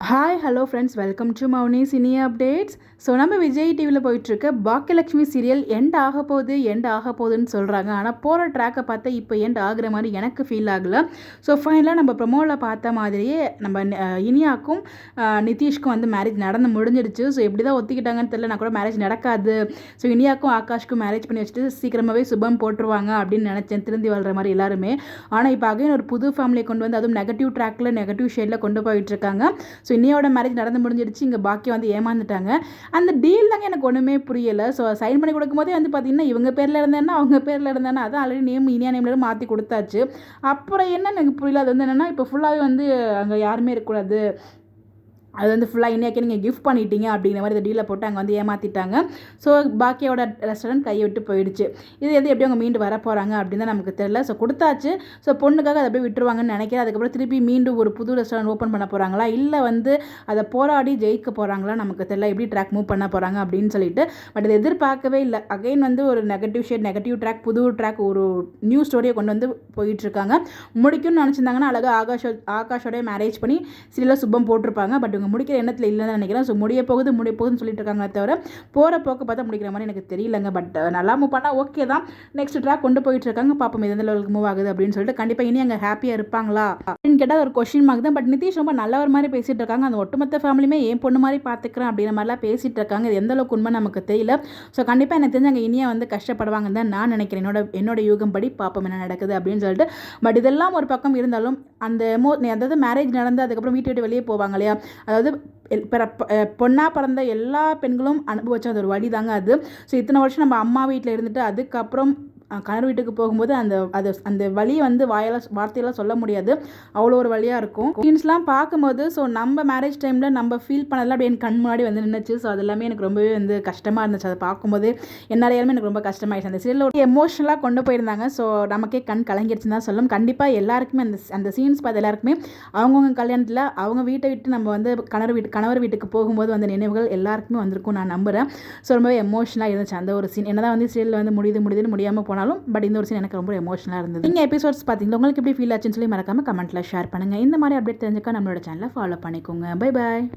Hi hello friends, welcome to Mouni cine updates. So நம்ம விஜய் டிவியில் போயிட்டுருக்க பாக்கியலட்சுமி சீரியல் எண்ட் ஆக போகுதுன்னு சொல்கிறாங்க. ஆனால் போகிற ட்ராக்கை பார்த்தா இப்போ எண்ட் ஆகுற மாதிரி எனக்கு ஃபீல் ஆகலை. ஸோ ஃபைனலாக நம்ம ப்ரொமோவில் பார்த்த மாதிரியே நம்ம இனியாக்கும் நிதிஷ்க்கும் வந்து மேரேஜ் நடந்து முடிஞ்சிடுச்சு. ஸோ எப்படி தான் ஒத்திக்கிட்டாங்கன்னு தெரியல. நான் கூட மேரேஜ் நடக்காது, ஸோ இனியாக்கும் ஆகாஷ்க்கும் மேரேஜ் பண்ணி வச்சுட்டு சீக்கிரமாகவே சுபம் போட்டுருவாங்க அப்படின்னு நினச்சேன், திருந்தி வாழ்கிற மாதிரி எல்லாருமே. ஆனால் இப்போ அகைன் ஒரு புது ஃபேமிலியை கொண்டு வந்து அதுவும் நெகட்டிவ் ட்ராக்கில் நெகட்டிவ் ஷேடில் கொண்டு போயிட்டுருக்காங்க. ஸோ இன்னையோட மேரேஜ் நடந்து முடிஞ்சிடுச்சு. இங்கே பாக்கியம் வந்து ஏமாந்துட்டாங்க. அந்த டீல் தாங்க எனக்கு ஒன்றுமே புரியலை. ஸோ சைன் பண்ணி கொடுக்கும்போதே வந்து பார்த்தீங்கன்னா இவங்க பேரில் இருந்தேன்னா அவங்க பேரில் இருந்தேன்னா அதான் ஆல்ரெடி நேம் இனியா நேம்லேருந்து மாற்றி கொடுத்தாச்சு. அப்புறம் என்ன எனக்கு புரியல. அது வந்து என்னென்னா இப்போ ஃபுல்லாகவே வந்து அங்கே யாருமே இருக்கக்கூடாது, அது வந்து ஃபுல்லாக இன்றைக்கே நீங்கள் கிஃப்ட் பண்ணிட்டீங்க அப்படிங்கிற மாதிரி இந்த டீலை போட்டு அங்கே வந்து ஏமாற்றிட்டாங்க. ஸோ பாக்கியோட ரெஸ்டாரண்ட் கையை விட்டு போயிடுச்சு. இது எது எப்படி அவங்க மீண்டு வர போகிறாங்க அப்படின்னு தான் நமக்கு தெரியல. ஸோ கொடுத்தாச்சு. ஸோ பொண்ணுக்காக அதை அப்படியே விட்டுருவாங்கன்னு நினைக்கிறேன். அதுக்கப்புறம் திருப்பி மீண்டும் ஒரு புது ரெஸ்டாரண்ட் ஓப்பன் பண்ண போகிறாங்களா, இல்லை வந்து அதை போராடி ஜெயிக்க போகிறாங்களா நமக்கு தெரியல. எப்படி ட்ராக் மூவ் பண்ண போகிறாங்க அப்படின்னு சொல்லிட்டு. பட் இதை எதிர்பார்க்கவே இல்லை. அகைன் வந்து ஒரு நெகட்டிவ் ட்ராக் புது ட்ராக் ஒரு நியூ ஸ்டோரியை கொண்டு வந்து போயிட்டுருக்காங்க. முடிக்கும்னு நினச்சிருந்தாங்கன்னா அழகாக ஆகாஷோடைய மேரேஜ் பண்ணி சீரியலில் சுபம் போட்டிருப்பாங்க. பட் இவங்க முடிக்கிற எண்ணத்தில் இல்லைன்னு நினைக்கிறேன். ஸோ முடிய போகுதுன்னு சொல்லிட்டு இருக்காங்களே தவிர போகிற போக்க பார்த்தா முடிக்கிற மாதிரி எனக்கு தெரியலங்க. பட் நல்லா மூவ் பண்ணால் ஓகே தான். நெக்ஸ்ட் ட்ராக் கொண்டு போயிட்டு இருக்காங்க. பார்ப்போம் எந்த லெவலுக்கு மூவ் ஆகுது அப்படின்னு சொல்லிட்டு. கண்டிப்பாக இனி அங்கே ஹாப்பியாக இருப்பாங்களா அப்படின்னு கேட்டால் ஒரு கொஸ்டின் மார்க் தான். பட் நிதிஷ் ரொம்ப நல்லவர் மாதிரி பேசிகிட்டு இருக்காங்க. அந்த ஒட்டுமொத்த ஃபேமிலியுமே என் பொண்ணு மாதிரி பார்த்துக்கிறேன் அப்படிங்கிற மாதிரிலாம் பேசிகிட்டு இருக்காங்க. இது எந்த அளவுக்கு உண்மை நமக்கு தெரியல. ஸோ கண்டிப்பாக எனக்கு தெரிஞ்சு அங்கே இனியா வந்து கஷ்டப்படுவாங்கன்னு தான் நான் நினைக்கிறேன். என்னோட யூகம் படி பார்ப்போம் என்ன நடக்குது அப்படின்னு சொல்லிட்டு. பட் இதெல்லாம் ஒரு பக்கம் இருந்தாலும் அந்த அதாவது மேரேஜ் நடந்து அதுக்கப்புறம் வீட்டை விட்டு வெளியே போவாங்க இல்லையா, அதாவது பொண்ணாக பிறந்த எல்லா பெண்களும் அனுபவிச்ச அது ஒரு வழி தாங்க அது. ஸோ இத்தனை வருஷம் நம்ம அம்மா வீட்டில் இருந்துட்டு அதுக்கப்புறம் கணவர் வீட்டுக்கு போகும்போது அந்த வழியை வந்து வார்த்தையெல்லாம் சொல்ல முடியாது. அவ்வளோ ஒரு வழியாக இருக்கும். சீன்ஸ்லாம் பார்க்கும்போது ஸோ நம்ம மேரேஜ் டைமில் நம்ம ஃபீல் பண்ணதெல்லாம் அப்படியே என் கண் முன்னாடி வந்து நின்றுச்சு. ஸோ அது எல்லாமே எனக்கு ரொம்பவே வந்து கஷ்டமாக இருந்துச்சு. அதை பார்க்கும்போது எல்லாரையுமே எனக்கு ரொம்ப கஷ்டமாயிடுச்சு. அந்த சீரியல் எமோஷனலாக கொண்டு போயிருந்தாங்க. ஸோ நமக்கே கண் கலங்கிடுச்சுன்னு தான் சொல்லணும். கண்டிப்பாக எல்லாருக்குமே அந்த சீன்ஸ் பார்த்து எல்லாருக்குமே அவங்கவுங்க கல்யாணத்தில் அவங்க வீட்டை விட்டு நம்ம வந்து கணவர் வீட்டுக்கு போகும்போது அந்த நினைவுகள் எல்லாருக்குமே வந்திருக்கும் நான் நம்புகிறேன். ஸோ ரொம்பவே எமோஷனலாக இருந்துச்சு அந்த ஒரு சீன். என்னதான் வந்து சீரியல் வந்து முடியுதுன்னு முடியாமல் போனாலும் பட் இந்த ஒரு சீன் எனக்கு ரொம்ப எமோஷனலாக இருந்தது. நீங்கள் எபிசோட்ஸ் பார்த்தீங்கன்னா உங்களுக்கு எப்படி ஃபீல் ஆச்சுன்னு சொல்லி மறக்காமல் கமெண்ட்டில் ஷேர் பண்ணுங்கள். இந்த மாதிரி அப்டேட் தெரிஞ்சுக்க நம்மளோட சேனலை ஃபாலோ பண்ணிக்கோங்க. Bye bye.